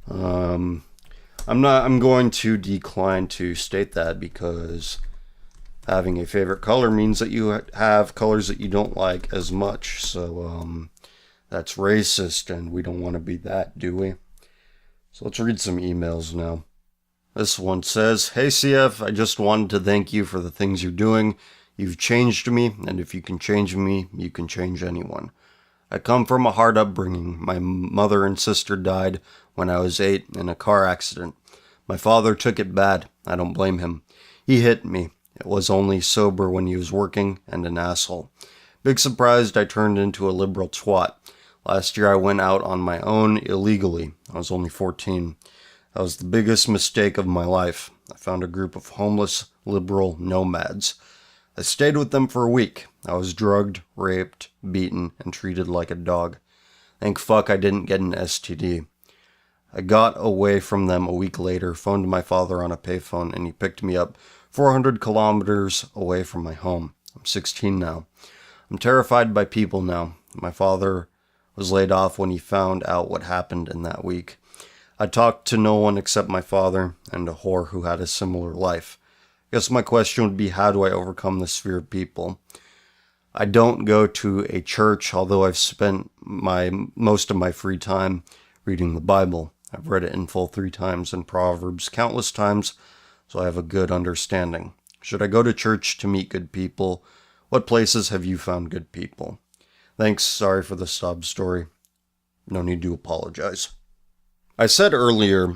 I'm going to decline to state that because having a favorite color means that you have colors that you don't like as much. So that's racist, and we don't want to be that, do we? So let's read some emails now. This one says, Hey CF, I just wanted to thank you for the things you're doing. You've changed me, and if you can change me, you can change anyone. I come from a hard upbringing. My mother and sister died when I was 8 in a car accident. My father took it bad. I don't blame him. He hit me. It was only sober when he was working, and an asshole. Big surprised I turned into a liberal twat. Last year I went out on my own illegally. I was only 14. That was the biggest mistake of my life. I found a group of homeless liberal nomads. I stayed with them for a week. I was drugged, raped, beaten, and treated like a dog. Thank fuck I didn't get an STD. I got away from them a week later, phoned my father on a payphone, and he picked me up 400 kilometers away from my home. I'm 16 now. I'm terrified by people now. My father was laid off when he found out what happened in that week. I talked to no one except my father and a whore who had a similar life. I guess my question would be, how do I overcome this fear of people? I don't go to a church, although I've spent most of my free time reading the Bible. I've read it in full 3 times and Proverbs countless times, so I have a good understanding. Should I go to church to meet good people? What places have you found good people? Thanks, sorry for the sob story. No need to apologize. I said earlier,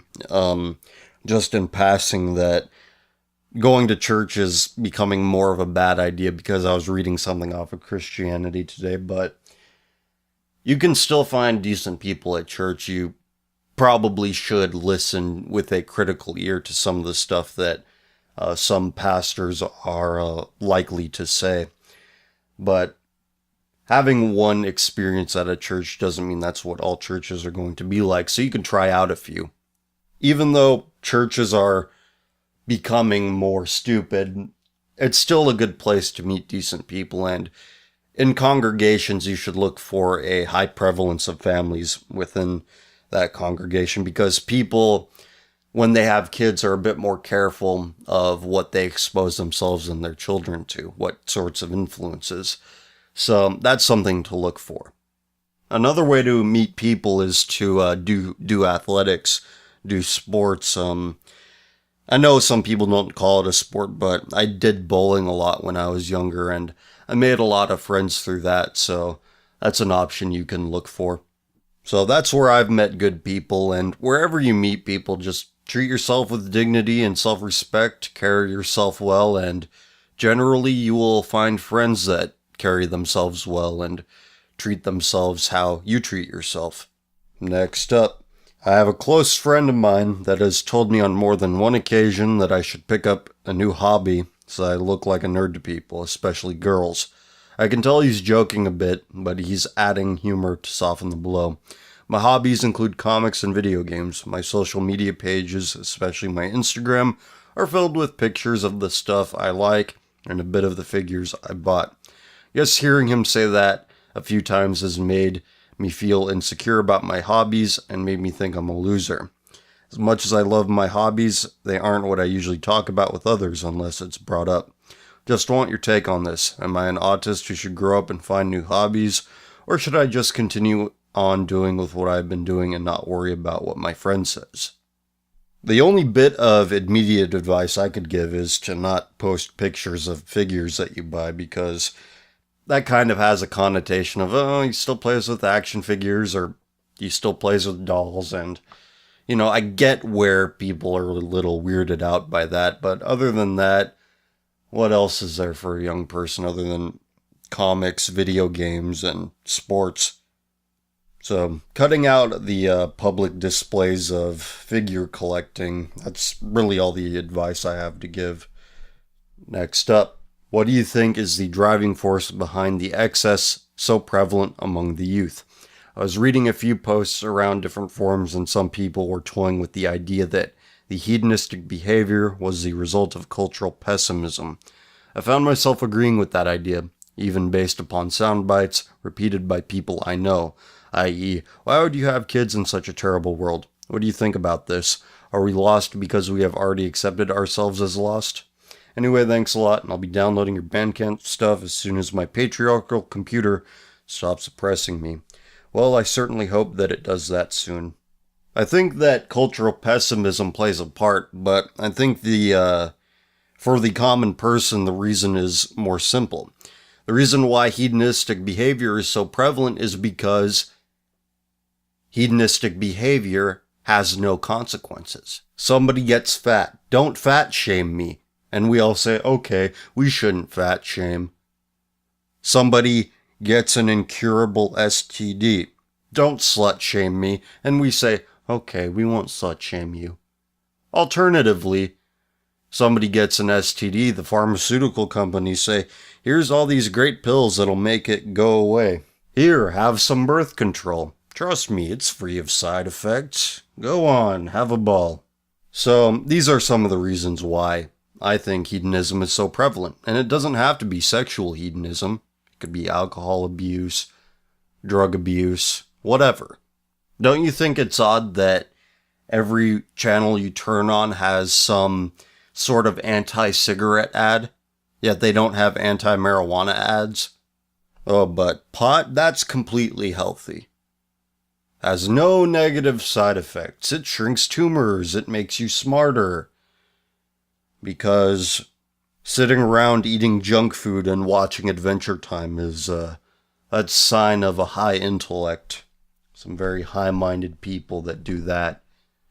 just in passing, that going to church is becoming more of a bad idea because I was reading something off of Christianity today, but you can still find decent people at church. You probably should listen with a critical ear to some of the stuff that some pastors are likely to say. But having one experience at a church doesn't mean that's what all churches are going to be like, so you can try out a few. Even though churches are becoming more stupid, it's still a good place to meet decent people, and in congregations you should look for a high prevalence of families within that congregation, because people, when they have kids, are a bit more careful of what they expose themselves and their children to, what sorts of influences. So that's something to look for. Another way to meet people is to do athletics, do sports. I know some people don't call it a sport, but I did bowling a lot when I was younger, and I made a lot of friends through that, so that's an option you can look for. So that's where I've met good people, and wherever you meet people, just treat yourself with dignity and self-respect, carry yourself well, and generally you will find friends that carry themselves well and treat themselves how you treat yourself. Next up, I have a close friend of mine that has told me on more than one occasion that I should pick up a new hobby so I look like a nerd to people, especially girls. I can tell he's joking a bit, but he's adding humor to soften the blow. My hobbies include comics and video games. My social media pages, especially my Instagram, are filled with pictures of the stuff I like and a bit of the figures I bought. Yes, hearing him say that a few times has made me feel insecure about my hobbies and made me think I'm a loser. As much as I love my hobbies, they aren't what I usually talk about with others unless it's brought up. Just want your take on this. Am I an autist who should grow up and find new hobbies, or should I just continue on doing with what I've been doing and not worry about what my friend says? The only bit of immediate advice I could give is to not post pictures of figures that you buy, because that kind of has a connotation of, oh, he still plays with action figures, or he still plays with dolls, and, I get where people are a little weirded out by that, but other than that, what else is there for a young person other than comics, video games, and sports? So, cutting out the public displays of figure collecting, that's really all the advice I have to give. Next up, what do you think is the driving force behind the excess so prevalent among the youth? I was reading a few posts around different forums, and some people were toying with the idea that the hedonistic behavior was the result of cultural pessimism. I found myself agreeing with that idea, even based upon sound bites repeated by people I know, i.e., why would you have kids in such a terrible world? What do you think about this? Are we lost because we have already accepted ourselves as lost? Anyway, thanks a lot, and I'll be downloading your Bandcamp stuff as soon as my patriarchal computer stops oppressing me. Well, I certainly hope that it does that soon. I think that cultural pessimism plays a part, but I think for the common person, the reason is more simple. The reason why hedonistic behavior is so prevalent is because hedonistic behavior has no consequences. Somebody gets fat. Don't fat shame me. And we all say, okay, we shouldn't fat shame. Somebody gets an incurable STD. Don't slut shame me. And we say, okay, we won't slut shame you. Alternatively, somebody gets an STD, the pharmaceutical companies say, here's all these great pills that'll make it go away. Here, have some birth control. Trust me, it's free of side effects. Go on, have a ball. So, these are some of the reasons why I think hedonism is so prevalent. And it doesn't have to be sexual hedonism. It could be alcohol abuse, drug abuse, whatever. Don't you think it's odd that every channel you turn on has some sort of anti-cigarette ad, yet they don't have anti-marijuana ads? Oh, but pot, that's completely healthy. Has no negative side effects. It shrinks tumors. It makes you smarter. Because Sitting around eating junk food and watching Adventure Time is that's a sign of a high intellect. Some very high-minded people that do that.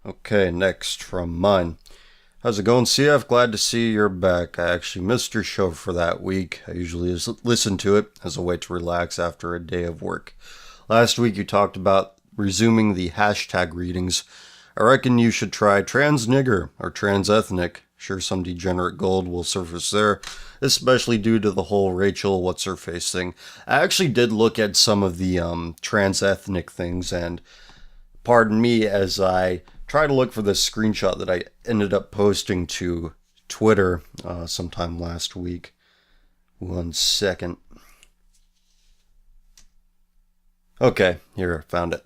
Okay, next from mine. How's it going, CF? Glad to see you're back. I actually missed your show for that week. I usually just listen to it as a way to relax after a day of work. Last week you talked about resuming the hashtag readings. I reckon you should try trans nigger or trans ethnic. Sure, some degenerate gold will surface there, especially due to the whole Rachel what's-her-face thing. I actually did look at some of the trans ethnic things, and pardon me as I try to look for this screenshot that I ended up posting to Twitter sometime last week. 1 second. Okay, here, I found it.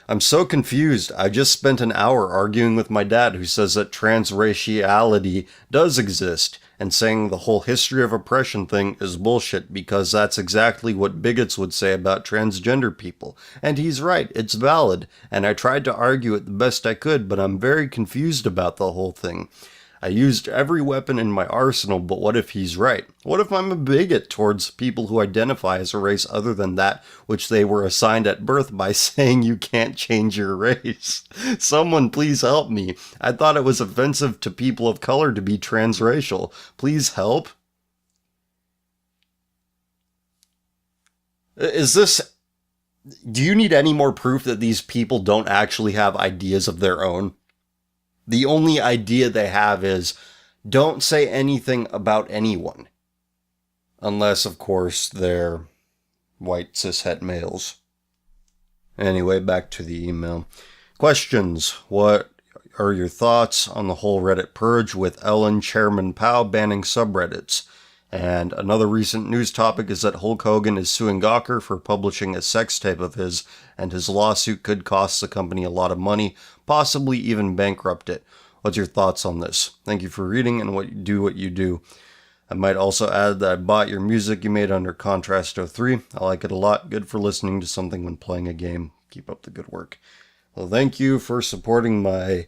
I'm so confused. I just spent an hour arguing with my dad who says that transraciality does exist and saying the whole history of oppression thing is bullshit because that's exactly what bigots would say about transgender people. And he's right, it's valid. And I tried to argue it the best I could, but I'm very confused about the whole thing. I used every weapon in my arsenal, but what if he's right? What if I'm a bigot towards people who identify as a race other than that which they were assigned at birth by saying you can't change your race? Someone please help me. I thought it was offensive to people of color to be transracial. Please help. Do you need any more proof that these people don't actually have ideas of their own? The only idea they have is, don't say anything about anyone. Unless, of course, they're white cishet males. Anyway, back to the email. Questions. What are your thoughts on the whole Reddit purge with Ellen Chairman Powell banning subreddits? And another recent news topic is that Hulk Hogan is suing Gawker for publishing a sex tape of his, and his lawsuit could cost the company a lot of money, possibly even bankrupt it. What's your thoughts on this? Thank you for reading and what you do. I might also add that I bought your music you made under Contrast 03. I like it a lot. Good for listening to something when playing a game. Keep up the good work. Well, thank you for supporting my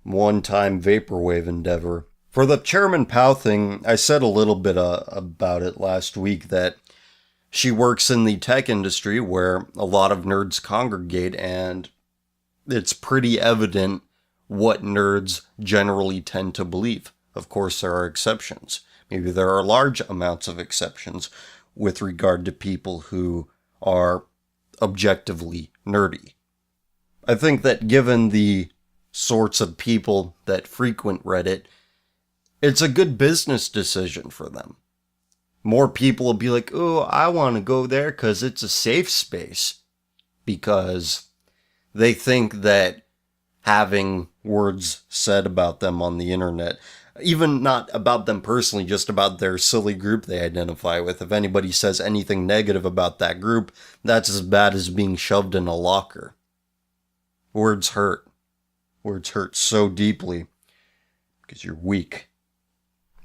one-time vaporwave endeavor. For the Chairman Powell thing, I said a little bit about it last week, that she works in the tech industry where a lot of nerds congregate, and it's pretty evident what nerds generally tend to believe. Of course, there are exceptions. Maybe there are large amounts of exceptions with regard to people who are objectively nerdy. I think that given the sorts of people that frequent Reddit, it's a good business decision for them. More people will be like, oh, I want to go there because it's a safe space. Because they think that having words said about them on the internet, even not about them personally, just about their silly group they identify with, if anybody says anything negative about that group, that's as bad as being shoved in a locker. Words hurt. Words hurt so deeply because you're weak.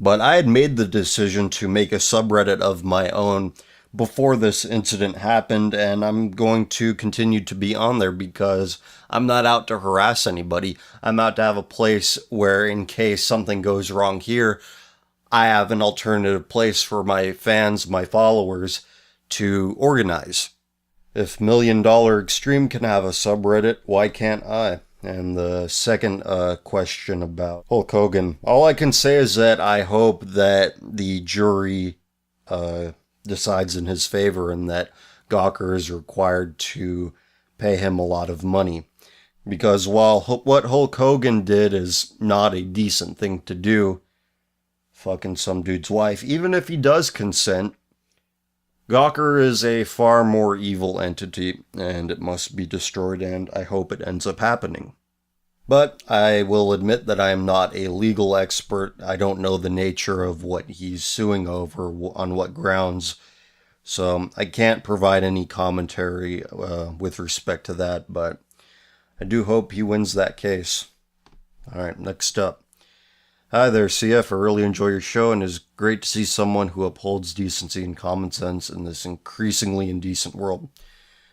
But I had made the decision to make a subreddit of my own before this incident happened, and I'm going to continue to be on there because I'm not out to harass anybody. I'm out to have a place where, in case something goes wrong here, I have an alternative place for my fans, my followers, to organize. If $1 Million Extreme can have a subreddit, why can't I? And the second question about Hulk Hogan, all I can say is that I hope that the jury decides in his favor and that Gawker is required to pay him a lot of money. Because while what Hulk Hogan did is not a decent thing to do, fucking some dude's wife, even if he does consent, Gawker is a far more evil entity, and it must be destroyed, and I hope it ends up happening. But I will admit that I am not a legal expert. I don't know the nature of what he's suing over, on what grounds, so I can't provide any commentary with respect to that, but I do hope he wins that case. Alright, next up. Hi there, CF. I really enjoy your show, and it's great to see someone who upholds decency and common sense in this increasingly indecent world.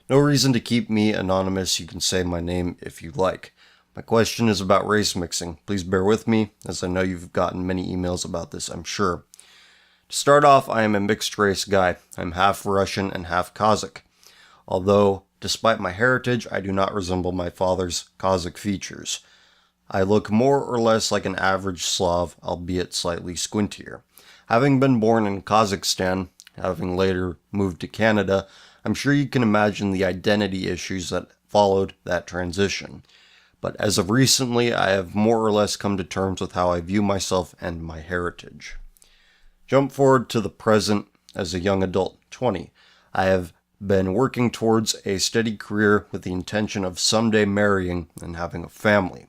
No reason to keep me anonymous. You can say my name if you like. My question is about race mixing. Please bear with me, as I know you've gotten many emails about this, I'm sure. To start off, I am a mixed race guy. I'm half Russian and half Kazakh. Although, despite my heritage, I do not resemble my father's Kazakh features. I look more or less like an average Slav, albeit slightly squintier. Having been born in Kazakhstan, having later moved to Canada, I'm sure you can imagine the identity issues that followed that transition. But as of recently, I have more or less come to terms with how I view myself and my heritage. Jump forward to the present as a young adult, 20. I have been working towards a steady career with the intention of someday marrying and having a family.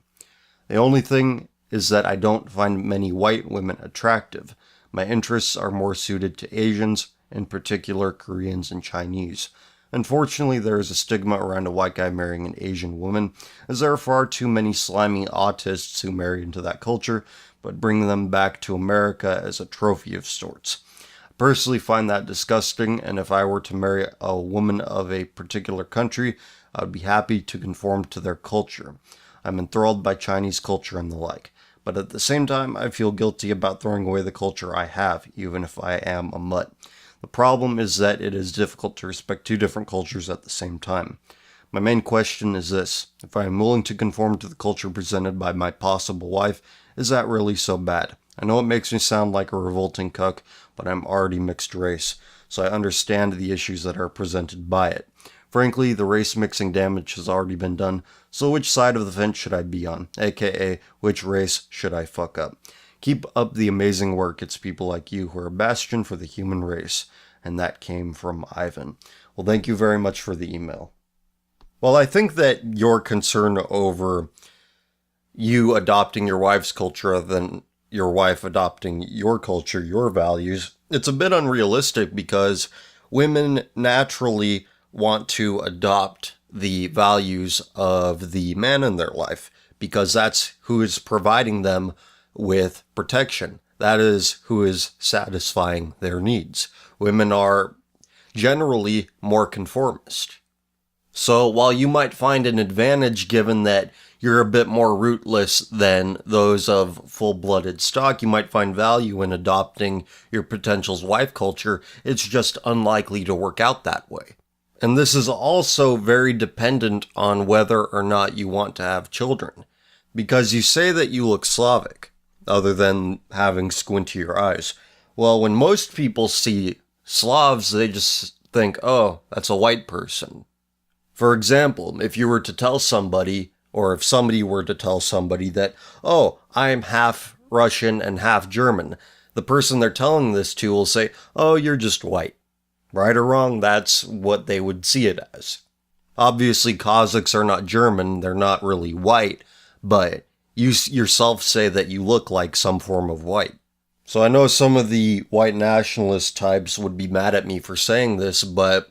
The only thing is that I don't find many white women attractive. My interests are more suited to Asians, in particular Koreans and Chinese. Unfortunately, there is a stigma around a white guy marrying an Asian woman, as there are far too many slimy autists who marry into that culture, but bring them back to America as a trophy of sorts. I personally find that disgusting, and if I were to marry a woman of a particular country, I would be happy to conform to their culture. I'm enthralled by Chinese culture and the like, but at the same time, I feel guilty about throwing away the culture I have, even if I am a mutt. The problem is that it is difficult to respect two different cultures at the same time. My main question is this: if I am willing to conform to the culture presented by my possible wife, is that really so bad? I know it makes me sound like a revolting cuck, but I'm already mixed race, so I understand the issues that are presented by it. Frankly, the race mixing damage has already been done, so which side of the fence should I be on? AKA, which race should I fuck up? Keep up the amazing work. It's people like you who are a bastion for the human race. And that came from Ivan. Well, thank you very much for the email. Well, I think that your concern over you adopting your wife's culture rather than your wife adopting your culture, your values, it's a bit unrealistic because women naturally want to adopt the values of the man in their life because that's who is providing them with protection. That is who is satisfying their needs. Women are generally more conformist. So while you might find an advantage given that you're a bit more rootless than those of full-blooded stock, you might find value in adopting your potential's wife culture. It's just unlikely to work out that way. And this is also very dependent on whether or not you want to have children. Because you say that you look Slavic, other than having squintier eyes. Well, when most people see Slavs, they just think, oh, that's a white person. For example, if you were to tell somebody, or if somebody were to tell somebody that, oh, I'm half Russian and half German, the person they're telling this to will say, oh, you're just white. Right or wrong, that's what they would see it as. Obviously, Kazakhs are not German, they're not really white, but you yourself say that you look like some form of white. So I know some of the white nationalist types would be mad at me for saying this, but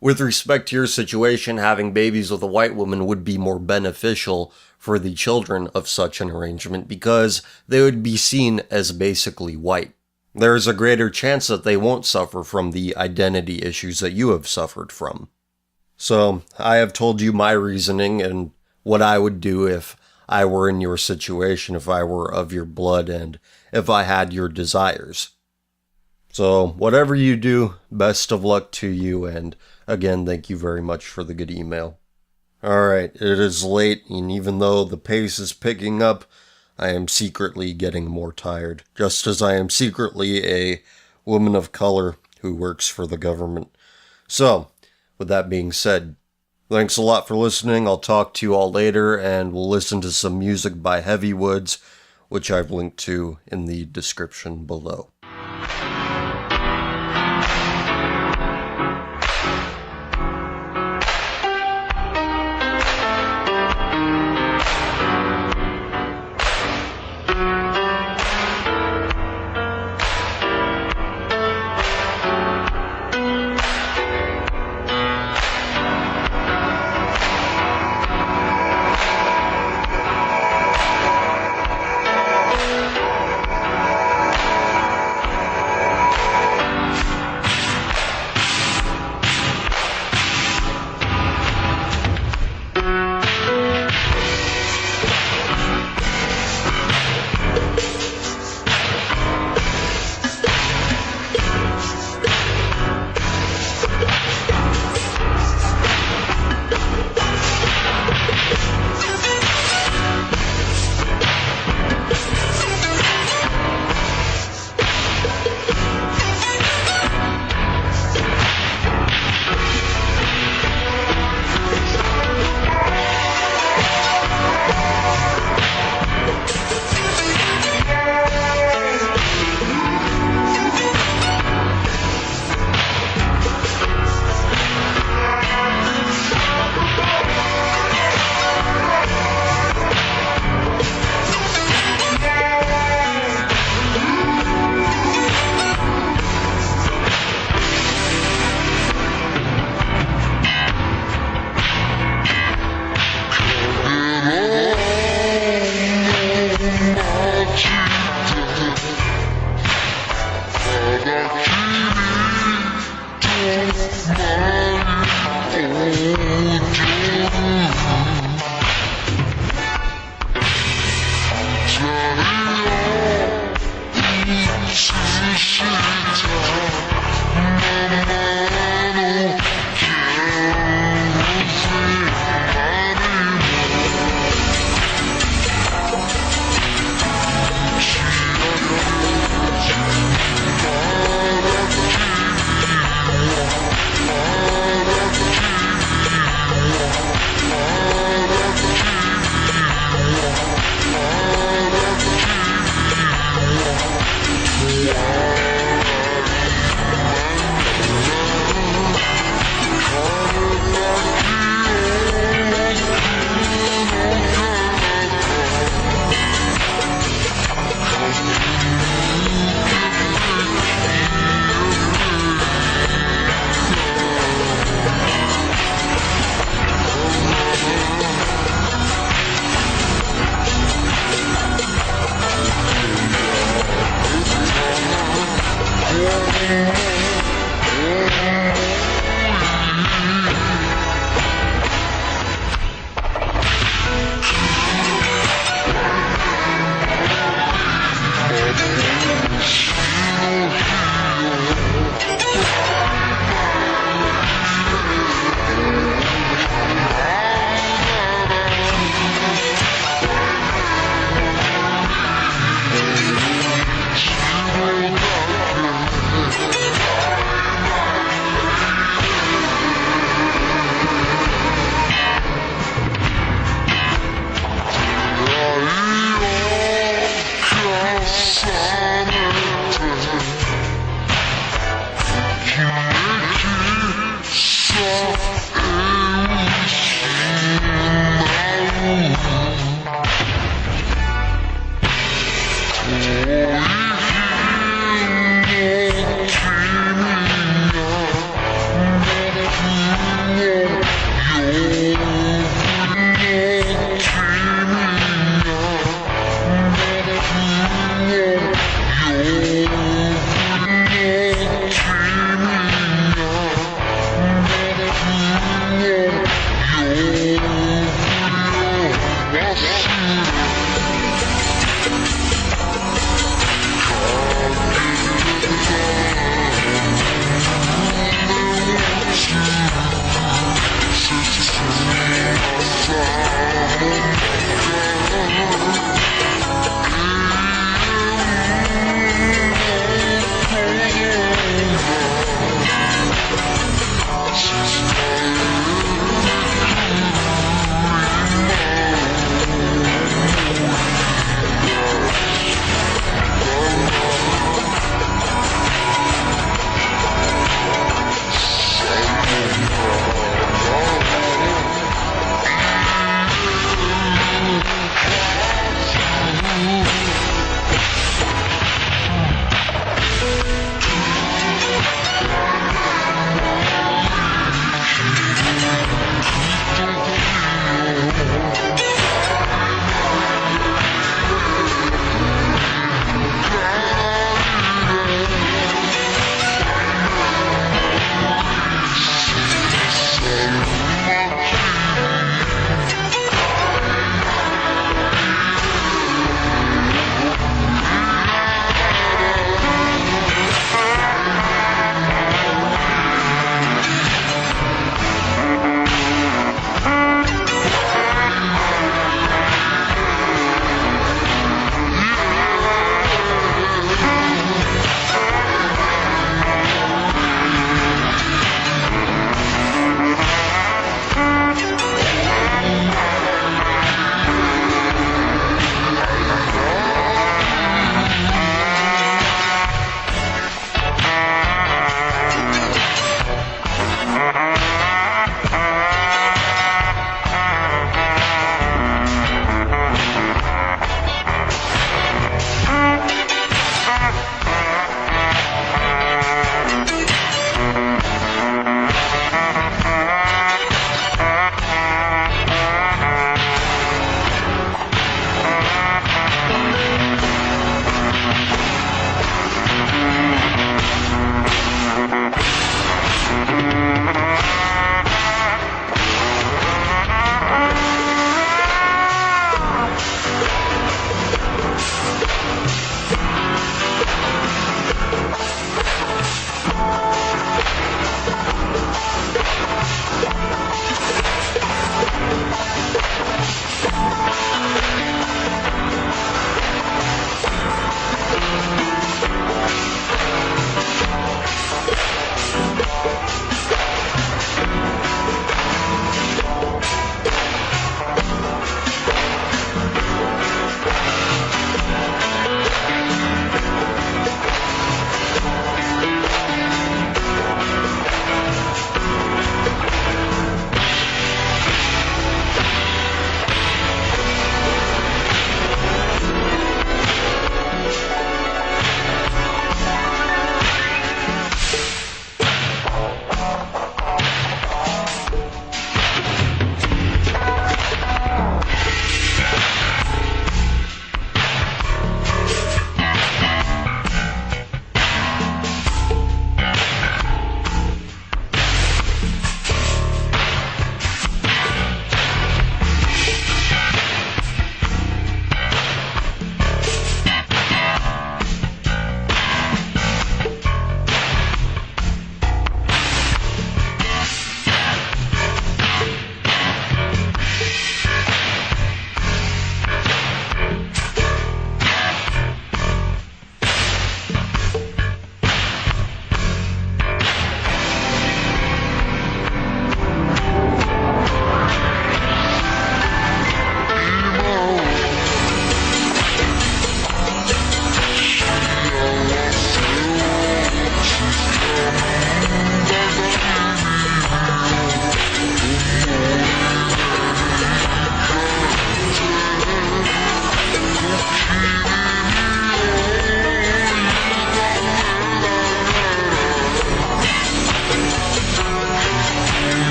with respect to your situation, having babies with a white woman would be more beneficial for the children of such an arrangement because they would be seen as basically white. There is a greater chance that they won't suffer from the identity issues that you have suffered from. So I have told you my reasoning and what I would do if I were in your situation, if I were of your blood, and if I had your desires. So, whatever you do, best of luck to you, and again, thank you very much for the good email. Alright, it is late, and even though the pace is picking up, I am secretly getting more tired, just as I am secretly a woman of color who works for the government. So, with that being said, thanks a lot for listening. I'll talk to you all later, and we'll listen to some music by Heavywoods, which I've linked to in the description below. Just turn aside.